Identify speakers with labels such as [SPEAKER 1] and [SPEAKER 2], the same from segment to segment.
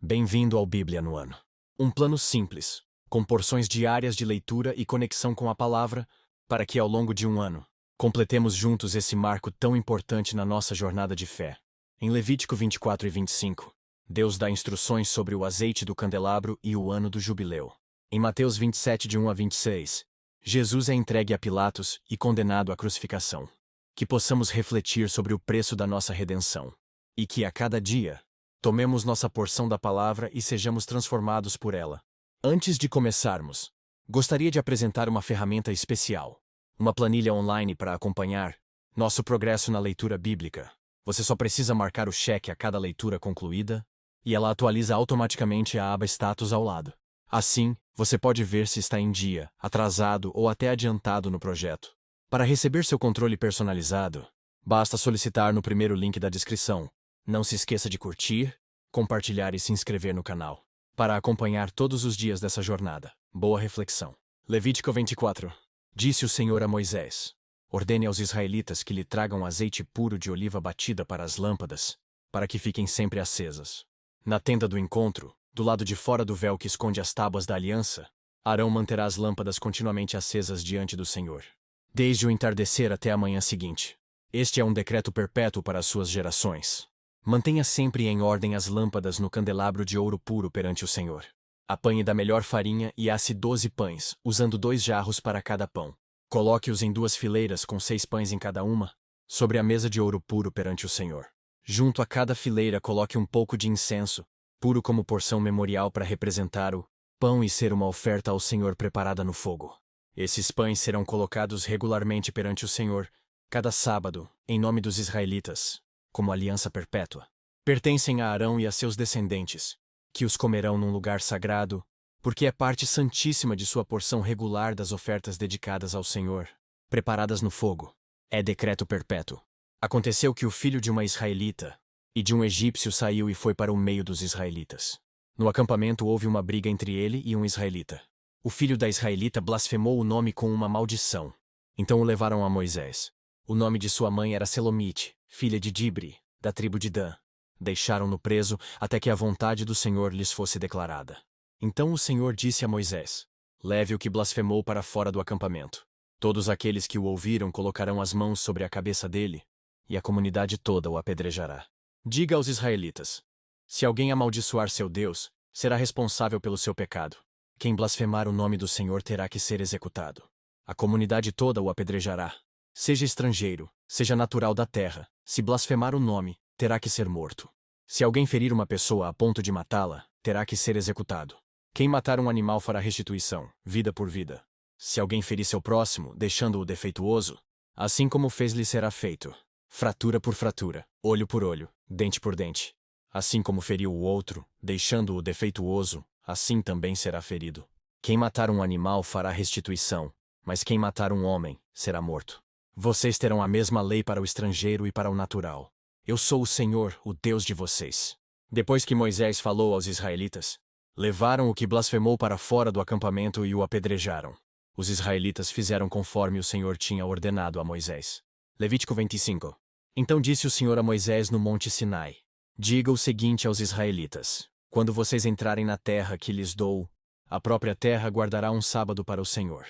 [SPEAKER 1] Bem-vindo ao Bíblia no Ano. Um plano simples, com porções diárias de leitura e conexão com a palavra, para que ao longo de um ano, completemos juntos esse marco tão importante na nossa jornada de fé. Em Levítico 24 e 25, Deus dá instruções sobre o azeite do candelabro e o ano do jubileu. Em Mateus 27 de 1 a 26, Jesus é entregue a Pilatos e condenado à crucificação. Que possamos refletir sobre o preço da nossa redenção. E que a cada dia, tomemos nossa porção da palavra e sejamos transformados por ela. Antes de começarmos, gostaria de apresentar uma ferramenta especial. Uma planilha online para acompanhar nosso progresso na leitura bíblica. Você só precisa marcar o cheque a cada leitura concluída, e ela atualiza automaticamente a aba Status ao lado. Assim, você pode ver se está em dia, atrasado ou até adiantado no projeto. Para receber seu controle personalizado, basta solicitar no primeiro link da descrição. Não se esqueça de curtir, compartilhar e se inscrever no canal, para acompanhar todos os dias dessa jornada. Boa reflexão. Levítico 24. Disse o Senhor a Moisés: ordene aos israelitas que lhe tragam azeite puro de oliva batida para as lâmpadas, para que fiquem sempre acesas. Na tenda do encontro, do lado de fora do véu que esconde as tábuas da aliança, Arão manterá as lâmpadas continuamente acesas diante do Senhor, desde o entardecer até a manhã seguinte. Este é um decreto perpétuo para as suas gerações. Mantenha sempre em ordem as lâmpadas no candelabro de ouro puro perante o Senhor. Apanhe da melhor farinha e asse 12 pães, usando 2 jarros para cada pão. Coloque-os em 2 fileiras com 6 pães em cada uma, sobre a mesa de ouro puro perante o Senhor. Junto a cada fileira coloque um pouco de incenso, puro como porção memorial para representar o pão e ser uma oferta ao Senhor preparada no fogo. Esses pães serão colocados regularmente perante o Senhor, cada sábado, em nome dos israelitas, como aliança perpétua. Pertencem a Arão e a seus descendentes, que os comerão num lugar sagrado, porque é parte santíssima de sua porção regular das ofertas dedicadas ao Senhor, preparadas no fogo. É decreto perpétuo. Aconteceu que o filho de uma israelita e de um egípcio saiu e foi para o meio dos israelitas. No acampamento houve uma briga entre ele e um israelita. O filho da israelita blasfemou o nome com uma maldição. Então o levaram a Moisés. O nome de sua mãe era Selomite, filha de Dibri, da tribo de Dan. Deixaram-no preso até que a vontade do Senhor lhes fosse declarada. Então o Senhor disse a Moisés: leve o que blasfemou para fora do acampamento. Todos aqueles que o ouviram colocarão as mãos sobre a cabeça dele, e a comunidade toda o apedrejará. Diga aos israelitas: se alguém amaldiçoar seu Deus, será responsável pelo seu pecado. Quem blasfemar o nome do Senhor terá que ser executado. A comunidade toda o apedrejará. Seja estrangeiro, seja natural da terra, se blasfemar o nome, terá que ser morto. Se alguém ferir uma pessoa a ponto de matá-la, terá que ser executado. Quem matar um animal fará restituição, vida por vida. Se alguém ferir seu próximo, deixando-o defeituoso, assim como fez lhe será feito. Fratura por fratura, olho por olho, dente por dente. Assim como feriu o outro, deixando-o defeituoso, assim também será ferido. Quem matar um animal fará restituição, mas quem matar um homem, será morto. Vocês terão a mesma lei para o estrangeiro e para o natural. Eu sou o Senhor, o Deus de vocês. Depois que Moisés falou aos israelitas, levaram o que blasfemou para fora do acampamento e o apedrejaram. Os israelitas fizeram conforme o Senhor tinha ordenado a Moisés. Levítico 25. Então disse o Senhor a Moisés no monte Sinai: diga o seguinte aos israelitas: quando vocês entrarem na terra que lhes dou, a própria terra guardará um sábado para o Senhor.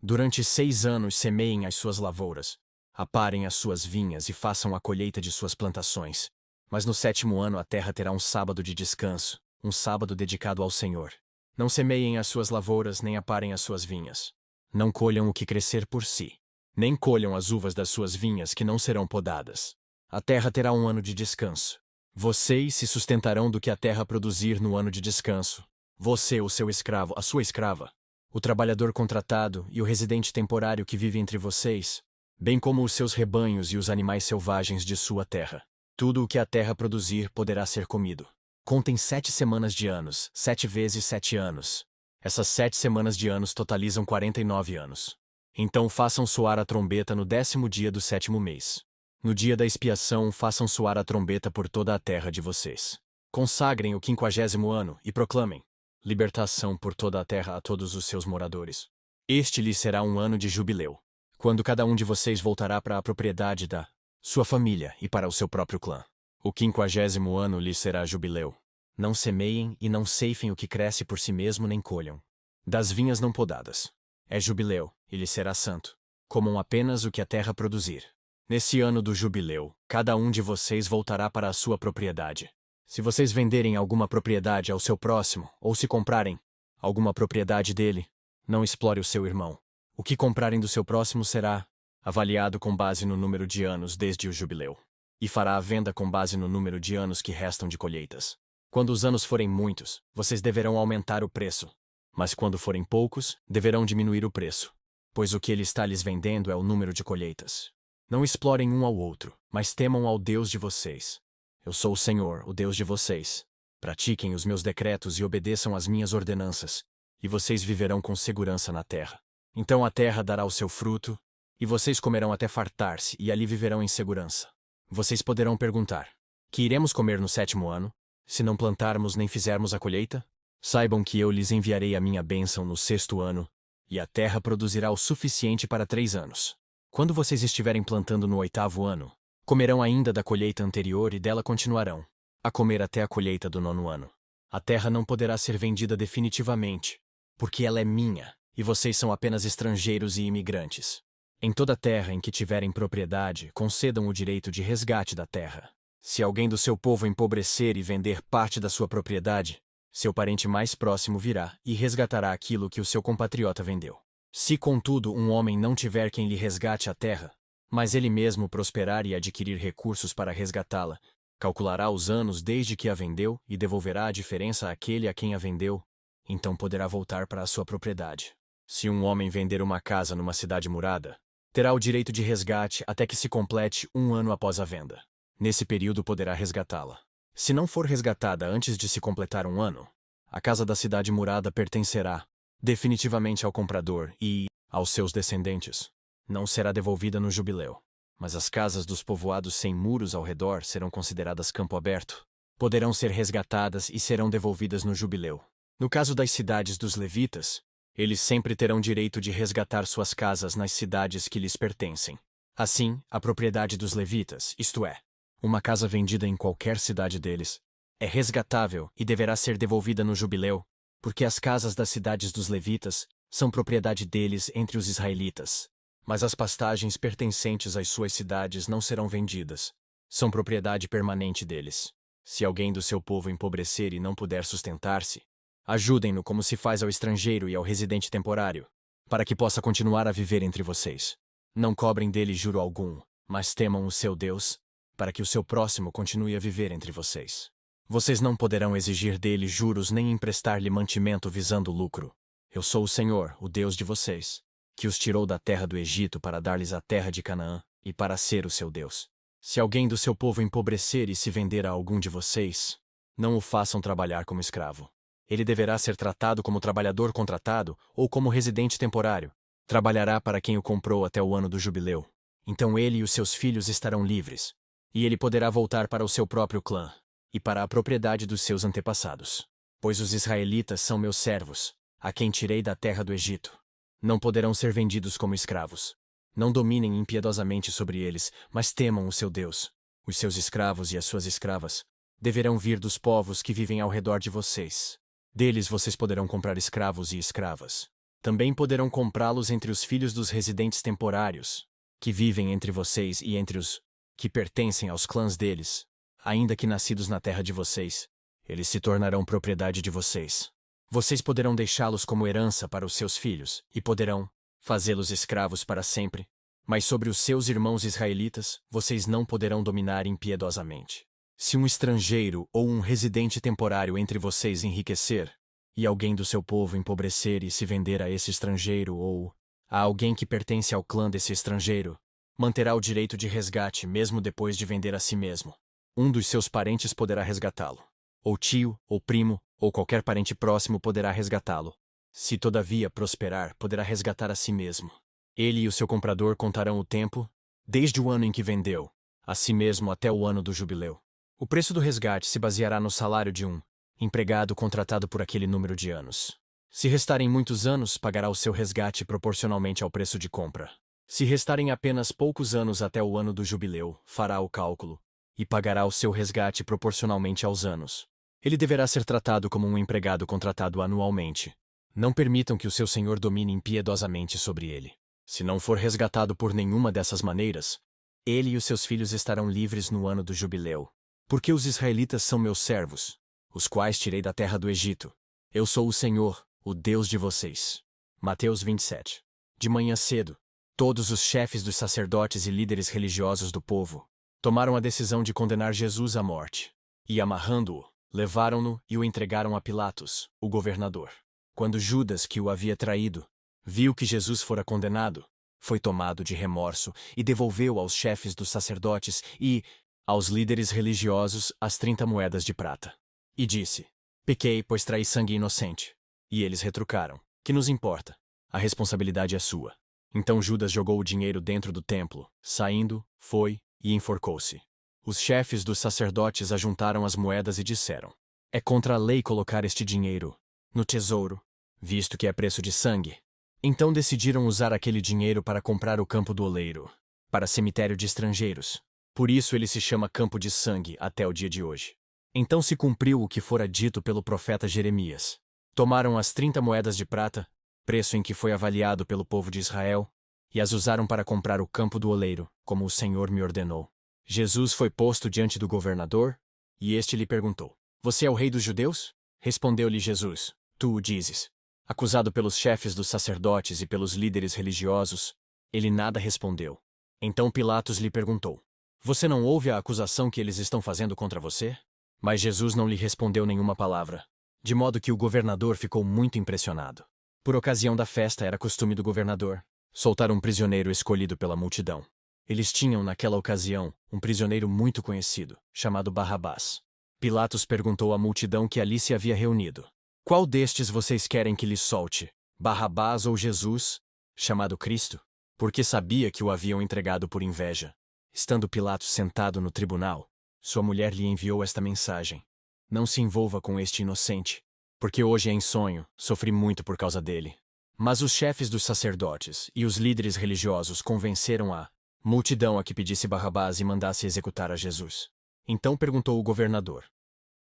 [SPEAKER 1] Durante 6 anos semeiem as suas lavouras, aparem as suas vinhas e façam a colheita de suas plantações. Mas no 7º ano a terra terá um sábado de descanso, um sábado dedicado ao Senhor. Não semeiem as suas lavouras nem aparem as suas vinhas. Não colham o que crescer por si, nem colham as uvas das suas vinhas que não serão podadas. A terra terá um ano de descanso. Vocês se sustentarão do que a terra produzir no ano de descanso. Você, o seu escravo, a sua escrava, o trabalhador contratado e o residente temporário que vive entre vocês, bem como os seus rebanhos e os animais selvagens de sua terra. Tudo o que a terra produzir poderá ser comido. Contem 7 semanas de anos, 7 vezes 7 anos. Essas 7 semanas de anos totalizam 49 anos. Então façam soar a trombeta no 10º dia do 7º mês. No dia da expiação façam soar a trombeta por toda a terra de vocês. Consagrem o 50º ano e proclamem: libertação por toda a terra a todos os seus moradores. Este lhes será um ano de jubileu, quando cada um de vocês voltará para a propriedade da sua família e para o seu próprio clã. O 50º ano lhes será jubileu. Não semeiem e não ceifem o que cresce por si mesmo nem colham. Das vinhas não podadas. É jubileu, e lhe será santo. Comam apenas o que a terra produzir. Nesse ano do jubileu, cada um de vocês voltará para a sua propriedade. Se vocês venderem alguma propriedade ao seu próximo, ou se comprarem alguma propriedade dele, não explore o seu irmão. O que comprarem do seu próximo será avaliado com base no número de anos desde o jubileu, e fará a venda com base no número de anos que restam de colheitas. Quando os anos forem muitos, vocês deverão aumentar o preço, mas quando forem poucos, deverão diminuir o preço, pois o que ele está lhes vendendo é o número de colheitas. Não explorem um ao outro, mas temam ao Deus de vocês. Eu sou o Senhor, o Deus de vocês. Pratiquem os meus decretos e obedeçam às minhas ordenanças, e vocês viverão com segurança na terra. Então a terra dará o seu fruto, e vocês comerão até fartar-se, e ali viverão em segurança. Vocês poderão perguntar: que iremos comer no 7º ano, se não plantarmos nem fizermos a colheita? Saibam que eu lhes enviarei a minha bênção no 6º ano, e a terra produzirá o suficiente para 3 anos. Quando vocês estiverem plantando no 8º ano, comerão ainda da colheita anterior e dela continuarão a comer até a colheita do 9º ano. A terra não poderá ser vendida definitivamente, porque ela é minha, e vocês são apenas estrangeiros e imigrantes. Em toda terra em que tiverem propriedade, concedam o direito de resgate da terra. Se alguém do seu povo empobrecer e vender parte da sua propriedade, seu parente mais próximo virá e resgatará aquilo que o seu compatriota vendeu. Se, contudo, um homem não tiver quem lhe resgate a terra, mas ele mesmo prosperar e adquirir recursos para resgatá-la, calculará os anos desde que a vendeu e devolverá a diferença àquele a quem a vendeu, então poderá voltar para a sua propriedade. Se um homem vender uma casa numa cidade murada, terá o direito de resgate até que se complete 1 ano após a venda. Nesse período poderá resgatá-la. Se não for resgatada antes de se completar 1 ano, a casa da cidade murada pertencerá definitivamente ao comprador e aos seus descendentes. Não será devolvida no jubileu, mas as casas dos povoados sem muros ao redor serão consideradas campo aberto. Poderão ser resgatadas e serão devolvidas no jubileu. No caso das cidades dos levitas, eles sempre terão direito de resgatar suas casas nas cidades que lhes pertencem. Assim, a propriedade dos levitas, isto é, uma casa vendida em qualquer cidade deles, é resgatável e deverá ser devolvida no jubileu, porque as casas das cidades dos levitas são propriedade deles entre os israelitas. Mas as pastagens pertencentes às suas cidades não serão vendidas. São propriedade permanente deles. Se alguém do seu povo empobrecer e não puder sustentar-se, ajudem-no como se faz ao estrangeiro e ao residente temporário, para que possa continuar a viver entre vocês. Não cobrem dele juro algum, mas temam o seu Deus, para que o seu próximo continue a viver entre vocês. Vocês não poderão exigir dele juros nem emprestar-lhe mantimento visando lucro. Eu sou o Senhor, o Deus de vocês, que os tirou da terra do Egito para dar-lhes a terra de Canaã, e para ser o seu Deus. Se alguém do seu povo empobrecer e se vender a algum de vocês, não o façam trabalhar como escravo. Ele deverá ser tratado como trabalhador contratado ou como residente temporário. Trabalhará para quem o comprou até o ano do jubileu. Então ele e os seus filhos estarão livres, e ele poderá voltar para o seu próprio clã e para a propriedade dos seus antepassados. Pois os israelitas são meus servos, a quem tirei da terra do Egito. Não poderão ser vendidos como escravos. Não dominem impiedosamente sobre eles, mas temam o seu Deus. Os seus escravos e as suas escravas deverão vir dos povos que vivem ao redor de vocês. Deles vocês poderão comprar escravos e escravas. Também poderão comprá-los entre os filhos dos residentes temporários, que vivem entre vocês e entre os que pertencem aos clãs deles. Ainda que nascidos na terra de vocês, eles se tornarão propriedade de vocês. Vocês poderão deixá-los como herança para os seus filhos, e poderão fazê-los escravos para sempre. Mas sobre os seus irmãos israelitas, vocês não poderão dominar impiedosamente. Se um estrangeiro ou um residente temporário entre vocês enriquecer, e alguém do seu povo empobrecer e se vender a esse estrangeiro ou a alguém que pertence ao clã desse estrangeiro, manterá o direito de resgate mesmo depois de vender a si mesmo. Um dos seus parentes poderá resgatá-lo. Ou tio, ou primo, ou qualquer parente próximo poderá resgatá-lo. Se todavia prosperar, poderá resgatar a si mesmo. Ele e o seu comprador contarão o tempo, desde o ano em que vendeu, a si mesmo até o ano do jubileu. O preço do resgate se baseará no salário de um empregado contratado por aquele número de anos. Se restarem muitos anos, pagará o seu resgate proporcionalmente ao preço de compra. Se restarem apenas poucos anos até o ano do jubileu, fará o cálculo e pagará o seu resgate proporcionalmente aos anos. Ele deverá ser tratado como um empregado contratado anualmente. Não permitam que o seu senhor domine impiedosamente sobre ele. Se não for resgatado por nenhuma dessas maneiras, ele e os seus filhos estarão livres no ano do jubileu. Porque os israelitas são meus servos, os quais tirei da terra do Egito. Eu sou o Senhor, o Deus de vocês. Mateus 27. De manhã cedo, todos os chefes dos sacerdotes e líderes religiosos do povo tomaram a decisão de condenar Jesus à morte. E, amarrando-o, levaram-no e o entregaram a Pilatos, o governador. Quando Judas, que o havia traído, viu que Jesus fora condenado, foi tomado de remorso e devolveu aos chefes dos sacerdotes e aos líderes religiosos as 30 moedas de prata. E disse: Pequei, pois traí sangue inocente. E eles retrucaram: Que nos importa? A responsabilidade é sua. Então Judas jogou o dinheiro dentro do templo, saindo, foi e enforcou-se. Os chefes dos sacerdotes ajuntaram as moedas e disseram: É contra a lei colocar este dinheiro no tesouro, visto que é preço de sangue. Então decidiram usar aquele dinheiro para comprar o campo do oleiro, para cemitério de estrangeiros. Por isso ele se chama Campo de Sangue até o dia de hoje. Então se cumpriu o que fora dito pelo profeta Jeremias. Tomaram as 30 moedas de prata, preço em que foi avaliado pelo povo de Israel, e as usaram para comprar o campo do oleiro, como o Senhor me ordenou. Jesus foi posto diante do governador, e este lhe perguntou: Você é o rei dos judeus? Respondeu-lhe Jesus: Tu o dizes. Acusado pelos chefes dos sacerdotes e pelos líderes religiosos, ele nada respondeu. Então Pilatos lhe perguntou: Você não ouve a acusação que eles estão fazendo contra você? Mas Jesus não lhe respondeu nenhuma palavra, de modo que o governador ficou muito impressionado. Por ocasião da festa era costume do governador soltar um prisioneiro escolhido pela multidão. Eles tinham, naquela ocasião, um prisioneiro muito conhecido, chamado Barrabás. Pilatos perguntou à multidão que ali se havia reunido: Qual destes vocês querem que lhe solte, Barrabás ou Jesus, chamado Cristo? Porque sabia que o haviam entregado por inveja. Estando Pilatos sentado no tribunal, sua mulher lhe enviou esta mensagem: Não se envolva com este inocente, porque hoje em sonho sofri muito por causa dele. Mas os chefes dos sacerdotes e os líderes religiosos convenceram a multidão a que pedisse Barrabás e mandasse executar a Jesus. Então perguntou o governador: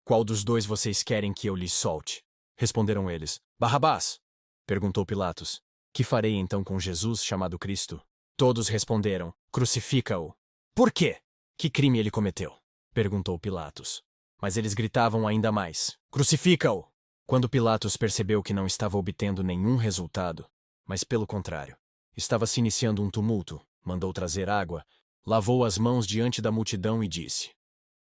[SPEAKER 1] Qual dos dois vocês querem que eu lhes solte? Responderam eles: Barrabás. Perguntou Pilatos: Que farei então com Jesus chamado Cristo? Todos responderam: Crucifica-o. Por quê? Que crime ele cometeu? Perguntou Pilatos. Mas eles gritavam ainda mais: Crucifica-o! Quando Pilatos percebeu que não estava obtendo nenhum resultado, mas pelo contrário, estava se iniciando um tumulto, mandou trazer água, lavou as mãos diante da multidão e disse: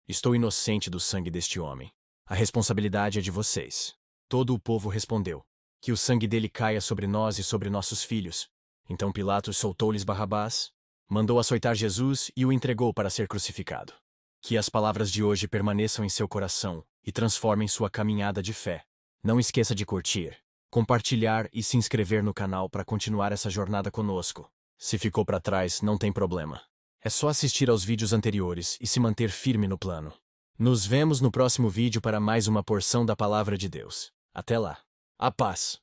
[SPEAKER 1] Estou inocente do sangue deste homem. A responsabilidade é de vocês. Todo o povo respondeu: Que o sangue dele caia sobre nós e sobre nossos filhos. Então Pilatos soltou-lhes Barrabás, mandou açoitar Jesus e o entregou para ser crucificado. Que as palavras de hoje permaneçam em seu coração e transformem sua caminhada de fé. Não esqueça de curtir, compartilhar e se inscrever no canal para continuar essa jornada conosco. Se ficou para trás, não tem problema. É só assistir aos vídeos anteriores e se manter firme no plano. Nos vemos no próximo vídeo para mais uma porção da Palavra de Deus. Até lá. A paz.